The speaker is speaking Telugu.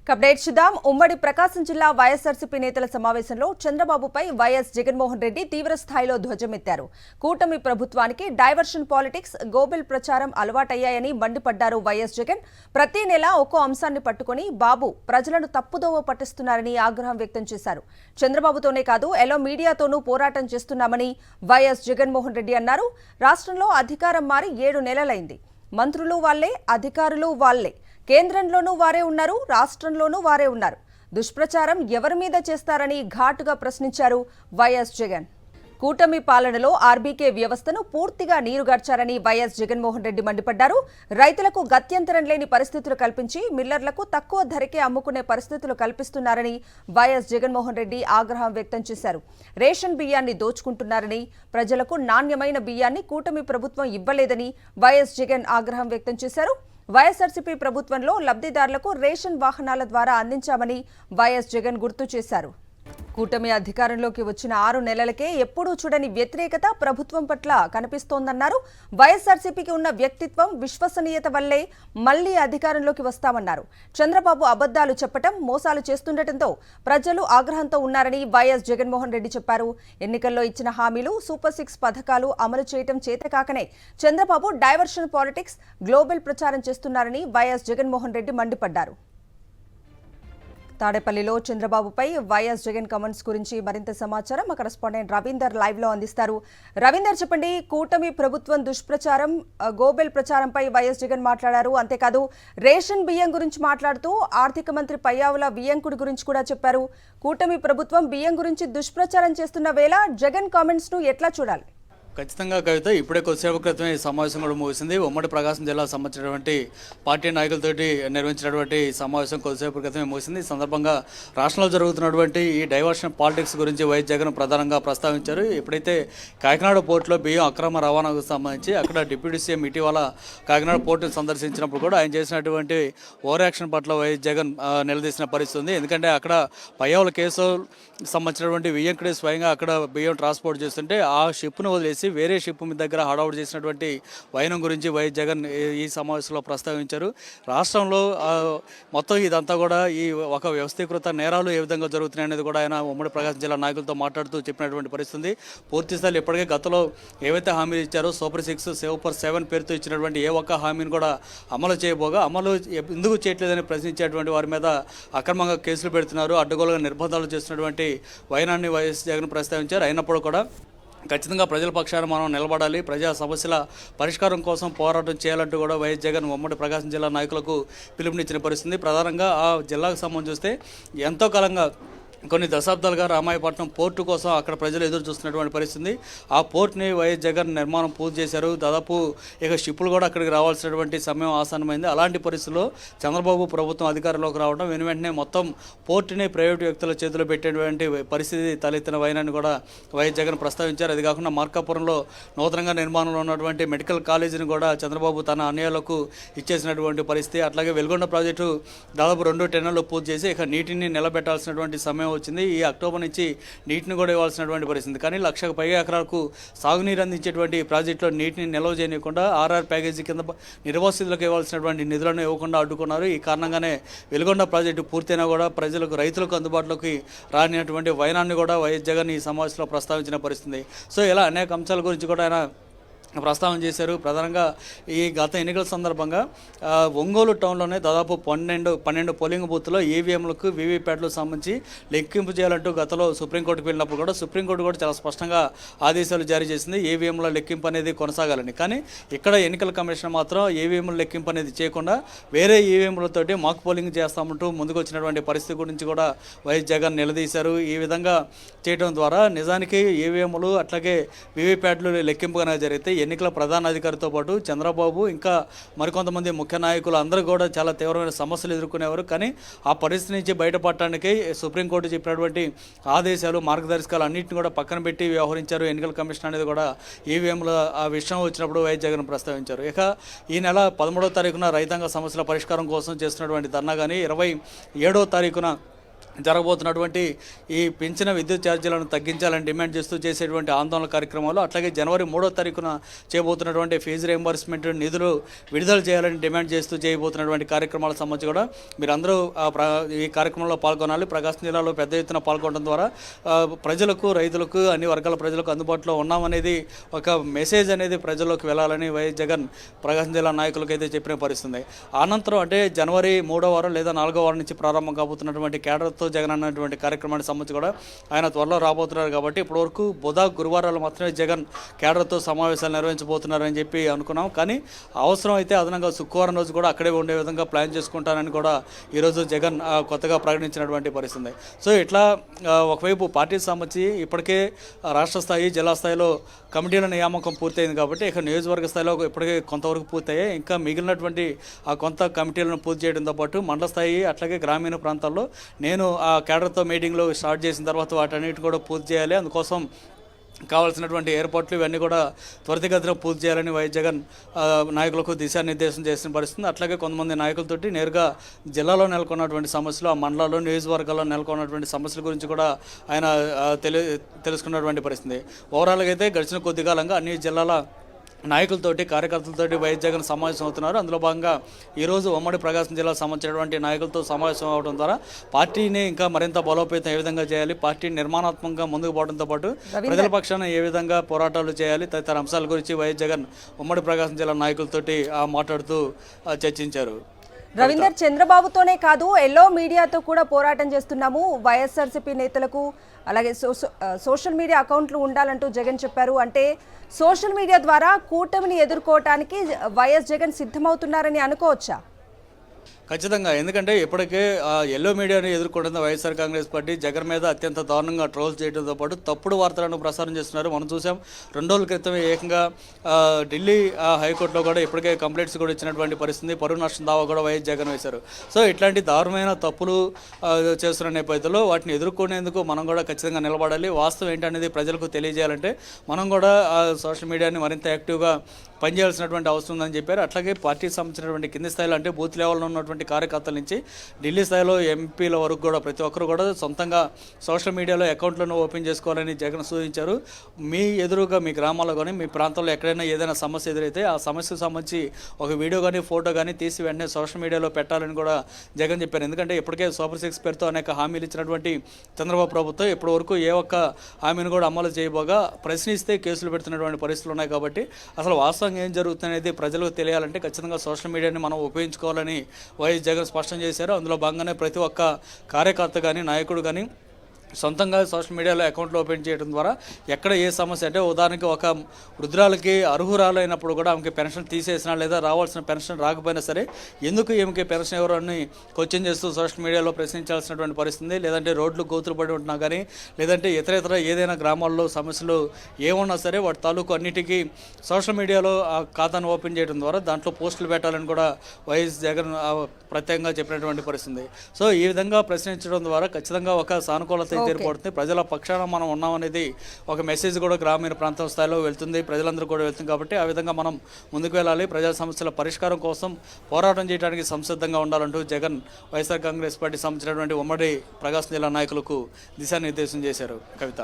అప్డేట్ చూద్దాం. ఉమ్మడి ప్రకాశం జిల్లా వైఎస్ఆర్సీపీ నేతల సమావేశంలో చంద్రబాబుపై వైఎస్ జగన్మోహన్ రెడ్డి తీవ్ర స్థాయిలో ధ్వజమెత్తారు. కూటమి ప్రభుత్వానికి డైవర్షన్ పాలిటిక్స్, గోబెల్ ప్రచారం అలవాటయ్యాయని మండిపడ్డారు వైఎస్ జగన్. ప్రతి నెల ఒక్కో అంశాన్ని పట్టుకుని బాబు ప్రజలను తప్పుదోవ పట్టిస్తున్నారని ఆగ్రహం వ్యక్తం చేశారు. చంద్రబాబుతోనే కాదు ఎల్లో మీడియాతోనూ పోరాటం చేస్తున్నామని వైఎస్ జగన్మోహన్ రెడ్డి అన్నారు. రాష్ట్రంలో అధికారం మారి 7 నెలలైంది. మంత్రులు వాళ్లే, అధికారులు వాళ్లే. కేంద్రంలోనూ వారే ఉన్నారు, రాష్ట్రంలోనూ వారే ఉన్నారు. దుష్ప్రచారం ఎవరి మీద చేస్తారని ఘాటుగా ప్రశ్నించారు వైఎస్ జగన్. కూటమి పాలనలో ఆర్బీకే వ్యవస్థను పూర్తిగా నీరుగార్చారని వైఎస్ జగన్మోహన్ రెడ్డి మండిపడ్డారు. రైతులకు గత్యంతరం లేని పరిస్థితులు కల్పించి మిల్లర్లకు తక్కువ ధరకే అమ్ముకునే పరిస్థితులు కల్పిస్తున్నారని వైఎస్ జగన్మోహన్ రెడ్డి ఆగ్రహం వ్యక్తం చేశారు. రేషన్ బియ్యాన్ని దోచుకుంటున్నారని, ప్రజలకు నాణ్యమైన బియ్యాన్ని కూటమి ప్రభుత్వం ఇవ్వలేదని వైఎస్ జగన్ ఆగ్రహం వ్యక్తం చేశారు. వైఎస్ఆర్సీపీ ప్రభుత్వంలో లబ్ధిదారులకు రేషన్ వాహనాల ద్వారా అందించామని వైఎస్ జగన్ గుర్తు చేశారు. కూటమి అధికారంలోకి వచ్చిన 6 నెలలకే ఎప్పుడూ చూడని వ్యతిరేకత ప్రభుత్వం పట్ల కనిపిస్తోందన్నారు. వైఎస్ఆర్సీపీకి ఉన్న వ్యక్తిత్వం, విశ్వసనీయత వల్లే మళ్లీ అధికారంలోకి వస్తామన్నారు. చంద్రబాబు అబద్దాలు చెప్పడం, మోసాలు చేస్తుండటంతో ప్రజలు ఆగ్రహంతో ఉన్నారని వైఎస్ జగన్మోహన్ రెడ్డి చెప్పారు. ఎన్నికల్లో ఇచ్చిన హామీలు, సూపర్ 6 పథకాలు అమలు చేయడం చేతకాకనే చంద్రబాబు డైవర్షన్ పాలిటిక్స్, గ్లోబల్ ప్రచారం చేస్తున్నారని వైఎస్ జగన్మోహన్ రెడ్డి మండిపడ్డారు. తాడేపల్లిలో చంద్రబాబుపై వైఎస్ జగన్ కామెంట్స్ గురించి మరింత సమాచారం మా కరెస్పాండెంట్ రవీందర్ లైవ్ లో అందిస్తారు. రవీందర్, చెప్పండి. కూటమి ప్రభుత్వం దుష్ప్రచారం, గోబెల్ ప్రచారంపై వైఎస్ జగన్ మాట్లాడారు. అంతేకాదు రేషన్ బియ్యం గురించి మాట్లాడుతూ ఆర్థిక మంత్రి పయ్యావుల వియ్యంకుడి గురించి కూడా చెప్పారు. కూటమి ప్రభుత్వం బియ్యం గురించి దుష్ప్రచారం చేస్తున్న వేళ జగన్ కామెంట్స్ ను ఎట్లా చూడాలి? ఖచ్చితంగా కవిత, ఇప్పుడే కొద్దిసేపు క్రితమే సమావేశం కూడా ముగిసింది. ఉమ్మడి ప్రకాశం జిల్లా సంబంధించినటువంటి పార్టీ నాయకులతోటి నిర్వహించినటువంటి సమావేశం కొద్దిసేపు క్రితమే ముగిసింది. ఈ సందర్భంగా రాష్ట్రంలో జరుగుతున్నటువంటి ఈ డైవర్షన్ పాలిటిక్స్ గురించి వైఎస్ జగన్ ప్రధానంగా ప్రస్తావించారు. ఎప్పుడైతే కాకినాడ పోర్టులో బియ్యం అక్రమ రవాణాకు సంబంధించి అక్కడ డిప్యూటీ సీఎం ఇటీవల కాకినాడ పోర్టును సందర్శించినప్పుడు కూడా ఆయన చేసినటువంటి ఓవర్ యాక్షన్ పట్ల వైఎస్ జగన్ నిలదీసిన పరిస్థితి ఉంది. ఎందుకంటే అక్కడ పయ్యావుల కేసు సంబంధించినటువంటి వియ్యంకుడి స్వయంగా అక్కడ బియ్యం ట్రాన్స్పోర్ట్ చేస్తుంటే ఆ షిప్ను వదిలేసి వేరే షిప్ మీ దగ్గర హడావుడి చేసినటువంటి వైనం గురించి వైఎస్ జగన్ ఈ సమావేశంలో ప్రస్తావించారు. రాష్ట్రంలో మొత్తం ఇదంతా కూడా ఈ ఒక వ్యవస్థీకృత నేరాలు ఏ విధంగా జరుగుతున్నాయి అనేది కూడా ఆయన ఉమ్మడి ప్రకాశం జిల్లా నాయకులతో మాట్లాడుతూ చెప్పినటువంటి పరిస్థితి. పూర్తి స్థాయిలో ఇప్పటికే గతంలో ఏవైతే హామీలు ఇచ్చారో సూపర్ 6, సూపర్ 7 పేరుతో ఇచ్చినటువంటి ఏ ఒక్క హామీని కూడా అమలు చేయబోగా అమలు ఎందుకు చేయట్లేదని ప్రశ్నించేటువంటి వారి మీద అక్రమంగా కేసులు పెడుతున్నారు, అడ్డగోలుగా నిర్బంధాలు చేస్తున్నటువంటి వైనాన్ని వైఎస్ జగన్ ప్రస్తావించారు. అయినప్పుడు కూడా ఖచ్చితంగా ప్రజల పక్షాన మనం నిలబడాలి, ప్రజా సమస్యల పరిష్కారం కోసం పోరాటం చేయాలంటూ కూడా వైఎస్ జగన్ ఉమ్మడి ప్రకాశం జిల్లా నాయకులకు పిలుపునిచ్చిన పరిస్థితి. ప్రధానంగా ఆ జిల్లాకు సంబంధించి చూస్తే ఎంతో కాలంగా కొన్ని దశాబ్దాలుగా రామాయపట్నం పోర్టు కోసం అక్కడ ప్రజలు ఎదురు చూస్తున్నటువంటి పరిస్థితి. ఆ పోర్ట్ని వైఎస్ జగన్ నిర్మాణం పూర్తి చేశారు. దాదాపు ఇక షిప్పులు కూడా అక్కడికి రావాల్సినటువంటి సమయం ఆసన్నమైంది. అలాంటి పరిస్థితుల్లో చంద్రబాబు ప్రభుత్వం అధికారంలోకి రావడం వెంటనే మొత్తం పోర్టుని ప్రైవేటు వ్యక్తుల చేతిలో పెట్టేటువంటి పరిస్థితి తలెత్తిన వైనాన్ని కూడా వైఎస్ జగన్ ప్రస్తావించారు. అది కాకుండా మార్కాపురంలో నూతనంగా నిర్మాణంలో ఉన్నటువంటి మెడికల్ కాలేజీని కూడా చంద్రబాబు తన అన్యాయాలకు ఇచ్చేసినటువంటి పరిస్థితి. అట్లాగే వెలుగొండ ప్రాజెక్టు దాదాపు 2 టెన్నర్లు పూర్తి చేసి ఇక నీటిని నిలబెట్టాల్సినటువంటి సమయం వచ్చింది. ఈ అక్టోబర్ నుంచి నీటిని కూడా ఇవ్వాల్సినటువంటి పరిస్థితి. కానీ 1,00,000 పైగా ఎకరాలకు సాగునీరు అందించేటువంటి ప్రాజెక్టులో నీటిని నిల్వ చేయకుండా ఆర్ఆర్ ప్యాకేజీ కింద నిర్వాసితులకు ఇవ్వాల్సినటువంటి నిధులను ఇవ్వకుండా అడ్డుకున్నారు. ఈ కారణంగానే వెలుగొండ ప్రాజెక్టు పూర్తయినా కూడా ప్రజలకు, రైతులకు అందుబాటులోకి రానిటువంటి వైనాన్ని కూడా వైఎస్ జగన్ ఈ సమావేశంలో ప్రస్తావించిన పరిస్థితి. సో ఇలా అనేక అంశాల గురించి కూడా ఆయన ప్రస్తావన చేశారు. ప్రధానంగా ఈ గత ఎన్నికల సందర్భంగా ఒంగోలు టౌన్లోనే దాదాపు 12 పోలింగ్ బూత్లో ఈవీఎంలకు, వీవీప్యాట్లకు సంబంధించి లెక్కింపు చేయాలంటూ గతంలో సుప్రీంకోర్టుకు వెళ్ళినప్పుడు కూడా సుప్రీంకోర్టు కూడా చాలా స్పష్టంగా ఆదేశాలు జారీ చేసింది, ఈవీఎంల లెక్కింపు అనేది కొనసాగాలని. కానీ ఇక్కడ ఎన్నికల కమిషన్ మాత్రం ఈవీఎంల లెక్కింపు అనేది చేయకుండా వేరే ఈవీఎంలతోటి మాక్ పోలింగ్ చేస్తామంటూ ముందుకు వచ్చినటువంటి పరిస్థితి గురించి కూడా వైఎస్ జగన్ నిలదీశారు. ఈ విధంగా చేయడం ద్వారా నిజానికి ఈవీఎంలు అట్లాగే వీవీప్యాట్లు లెక్కింపు కనుక జరిగితే ఎన్నికల ప్రధాన అధికారితో పాటు చంద్రబాబు ఇంకా మరికొంతమంది ముఖ్య నాయకులు అందరూ కూడా చాలా తీవ్రమైన సమస్యలు ఎదుర్కొనేవారు. కానీ ఆ పరిస్థితి నుంచి బయటపడటానికి సుప్రీంకోర్టు చెప్పినటువంటి ఆదేశాలు, మార్గదర్శకాలు అన్నింటిని కూడా పక్కన పెట్టి వ్యవహరించారు ఎన్నికల కమిషన్ అనేది కూడా ఈవీఎంల ఆ విషయం వచ్చినప్పుడు వైఎస్ జగన్ ప్రస్తావించారు. ఇక ఈ నెల 13వ తారీఖున రైతాంగ సమస్యల పరిష్కారం కోసం చేస్తున్నటువంటి ధర్నా కానీ 27వ తారీఖున జరగబోతున్నటువంటి ఈ పెంచిన విద్యుత్ ఛార్జీలను తగ్గించాలని డిమాండ్ చేస్తూ చేసేటువంటి ఆందోళన కార్యక్రమాలు, అట్లాగే జనవరి 3వ తారీఖున చేయబోతున్నటువంటి ఫీజు రియంబర్స్మెంట్ నిధులు విడుదల చేయాలని డిమాండ్ చేస్తూ చేయబోతున్నటువంటి కార్యక్రమాలకు సంబంధించి కూడా మీరందరూ ఈ కార్యక్రమంలో పాల్గొనాలి. ప్రకాశం జిల్లాలో పెద్ద ఎత్తున పాల్గొనడం ద్వారా ప్రజలకు, రైతులకు, అన్ని వర్గాల ప్రజలకు అందుబాటులో ఉన్నామనేది ఒక మెసేజ్ అనేది ప్రజల్లోకి వెళ్ళాలని వైఎస్ జగన్ ప్రకాశం జిల్లా నాయకులకు అయితే చెప్పిన పరిస్థితుంది. అనంతరం అంటే జనవరి 3వ వారం లేదా 4వ వారం నుంచి ప్రారంభం కాబోతున్నటువంటి కేడర్తో జగన్ అన్నటువంటి కార్యక్రమానికి సంబంధించి కూడా ఆయన త్వరలో రాబోతున్నారు. కాబట్టి ఇప్పటివరకు బుధ, గురువారాలు మాత్రమే జగన్ కేడర్తో సమావేశాలు నిర్వహించబోతున్నారని చెప్పి అనుకున్నాం. కానీ అవసరం అయితే అదనంగా శుక్రవారం రోజు కూడా అక్కడే ఉండే విధంగా ప్లాన్ చేసుకుంటానని కూడా ఈరోజు జగన్ కొత్తగా ప్రకటించినటువంటి పరిస్థితి. సో ఇట్లా ఒకవైపు పార్టీకి సంబంధించి ఇప్పటికే రాష్ట్ర స్థాయి, జిల్లా స్థాయిలో కమిటీల నియామకం పూర్తయింది. కాబట్టి ఇక నియోజకవర్గ స్థాయిలో ఇప్పటికే కొంతవరకు పూర్తయ్యాయి. ఇంకా మిగిలినటువంటి ఆ కొంత కమిటీలను పూర్తి చేయడంతో పాటు మండల స్థాయి, అట్లాగే గ్రామీణ ప్రాంతాల్లో నేను ఆ కేడర్తో మీటింగ్లో స్టార్ట్ చేసిన తర్వాత వాటన్నిటి కూడా పూర్తి చేయాలి. అందుకోసం కావాల్సినటువంటి ఏర్పాట్లు ఇవన్నీ కూడా త్వరితగతిన పూర్తి చేయాలని వైఎస్ జగన్ నాయకులకు దిశానిర్దేశం చేసిన పరిస్థితి. అట్లాగే కొంతమంది నాయకులతోటి నేరుగా జిల్లాలో నెలకొన్నటువంటి సమస్యలు, ఆ మండలాల్లో, నియోజకవర్గాల్లో నెలకొన్నటువంటి సమస్యల గురించి కూడా ఆయన తెలుసుకున్నటువంటి పరిస్థితి. ఓవరాల్గా అయితే గడిచిన కొద్ది కాలంగా అన్ని జిల్లాల నాయకులతోటి, కార్యకర్తలతోటి వైఎస్ జగన్ సమావేశం అవుతున్నారు. అందులో భాగంగా ఈరోజు ఉమ్మడి ప్రకాశం జిల్లాకు సంబంధించినటువంటి నాయకులతో సమావేశం అవడం ద్వారా పార్టీని ఇంకా మరింత బలోపేతం ఏ విధంగా చేయాలి, పార్టీని నిర్మాణాత్మకంగా ముందుకు పోవడంతో పాటు ప్రజల పక్షాన ఏ విధంగా పోరాటాలు చేయాలి తదితర అంశాల గురించి వైఎస్ జగన్ ఉమ్మడి ప్రకాశం జిల్లా నాయకులతోటి మాట్లాడుతూ చర్చించారు. రవీందర్, చంద్రబాబుతోనే కాదు ఎల్లో మీడియాతో కూడా పోరాటం చేస్తున్నాము, వైఎస్ఆర్సీపీ నేతలకు అలాగే సోషల్ మీడియా అకౌంట్లు ఉండాలంటూ జగన్ చెప్పారు. అంటే సోషల్ మీడియా ద్వారా కూటమిని ఎదుర్కోవటానికి వైఎస్ జగన్ సిద్ధమవుతున్నారని అనుకోవచ్చా? ఖచ్చితంగా. ఎందుకంటే ఇప్పటికే ఎల్లో మీడియాని ఎదుర్కొంటున్న వైఎస్ఆర్ కాంగ్రెస్ పార్టీ జగన్ మీద అత్యంత దారుణంగా ట్రోల్స్ చేయడంతో పాటు తప్పుడు వార్తలను ప్రసారం చేస్తున్నారు. మనం చూసాం 2 రోజుల క్రితమే ఏకంగా ఢిల్లీ హైకోర్టులో కూడా ఇప్పటికే కంప్లైంట్స్ కూడా ఇచ్చినటువంటి పరిస్థితి. పరువు నష్టం దావా కూడా వైఎస్ జగన్ వేశారు. సో ఇట్లాంటి దారుణమైన తప్పులు చేస్తున్న నేపథ్యంలో వాటిని ఎదుర్కొనేందుకు మనం కూడా ఖచ్చితంగా నిలబడాలి. వాస్తవం ఏంటనేది ప్రజలకు తెలియజేయాలంటే మనం కూడా సోషల్ మీడియాని మరింత యాక్టివ్గా పనిచేయాల్సినటువంటి అవసరం ఉందని చెప్పారు. అట్లాగే పార్టీకి సంబంధించినటువంటి కింది స్థాయిలో అంటే బూత్ లెవెల్లో ఉన్నటువంటి కార్యకర్తల నుంచి ఢిల్లీ స్థాయిలో ఎంపీల వరకు కూడా ప్రతి ఒక్కరు కూడా సొంతంగా సోషల్ మీడియాలో అకౌంట్లను ఓపెన్ చేసుకోవాలని జగన్ సూచించారు. మీ ఎదురుగా మీ గ్రామాల్లో కానీ మీ ప్రాంతంలో ఎక్కడైనా ఏదైనా సమస్య ఎదురైతే ఆ సమస్యకు సంబంధించి ఒక వీడియో కానీ ఫోటో కానీ తీసి వెంటనే సోషల్ మీడియాలో పెట్టాలని కూడా జగన్ చెప్పారు. ఎందుకంటే ఇప్పటికే సూపర్ 6 పేరుతో అనేక హామీలు ఇచ్చినటువంటి చంద్రబాబు ప్రభుత్వం ఇప్పటి వరకు ఏ ఒక్క హామీని కూడా అమలు చేయబోగా ప్రశ్నిస్తే కేసులు పెడుతున్నటువంటి పరిస్థితులు ఉన్నాయి. కాబట్టి అసలు వాస్తవం ఏం జరుగుతుందనేది ప్రజలకు తెలియాలంటే ఖచ్చితంగా సోషల్ మీడియాని మనం ఉపయోగించుకోవాలని వైఎస్ జగన్ స్పష్టం చేశారు. అందులో భాగంగానే ప్రతి ఒక్క కార్యకర్త కానీ, నాయకుడు కానీ సొంతంగా సోషల్ మీడియాలో అకౌంట్లు ఓపెన్ చేయడం ద్వారా ఎక్కడ ఏ సమస్య అంటే ఉదాహరణకి ఒక వృద్ధురాలకి అర్హురాలైనప్పుడు కూడా ఆమెకి పెన్షన్ తీసేసినా లేదా రావాల్సిన పెన్షన్ రాకపోయినా సరే ఎందుకు ఈమెకి పెన్షన్ ఎవరు అని క్వశ్చన్ చేస్తూ సోషల్ మీడియాలో ప్రశ్నించాల్సినటువంటి పరిస్థితి. లేదంటే రోడ్లు గోతులు పడి ఉంటున్నా కానీ లేదంటే ఇతర ఏదైనా గ్రామాల్లో సమస్యలు ఏమున్నా సరే వాటి తాలూకు అన్నిటికీ సోషల్ మీడియాలో ఆ ఖాతాను ఓపెన్ చేయడం ద్వారా దాంట్లో పోస్టులు పెట్టాలని కూడా వైఎస్ జగన్ ప్రత్యేకంగా చెప్పినటువంటి పరిస్థితి. సో ఈ విధంగా ప్రశ్నించడం ద్వారా ఖచ్చితంగా ఒక సానుకూలత ఏర్పడుతుంది. ప్రజల పక్షాన మనం ఉన్నామనేది ఒక మెసేజ్ కూడా గ్రామీణ ప్రాంతం స్థాయిలో వెళ్తుంది, ప్రజలందరూ కూడా వెళ్తుంది. కాబట్టి ఆ విధంగా మనం ముందుకు వెళ్ళాలి. ప్రజా సమస్యల పరిష్కారం కోసం పోరాటం చేయడానికి సంసిద్ధంగా ఉండాలంటూ జగన్ వైఎస్ఆర్ కాంగ్రెస్ పార్టీ సంబంధించినటువంటి ఉమ్మడి ప్రకాశం జిల్లా నాయకులకు దిశానిర్దేశం చేశారు. కవిత.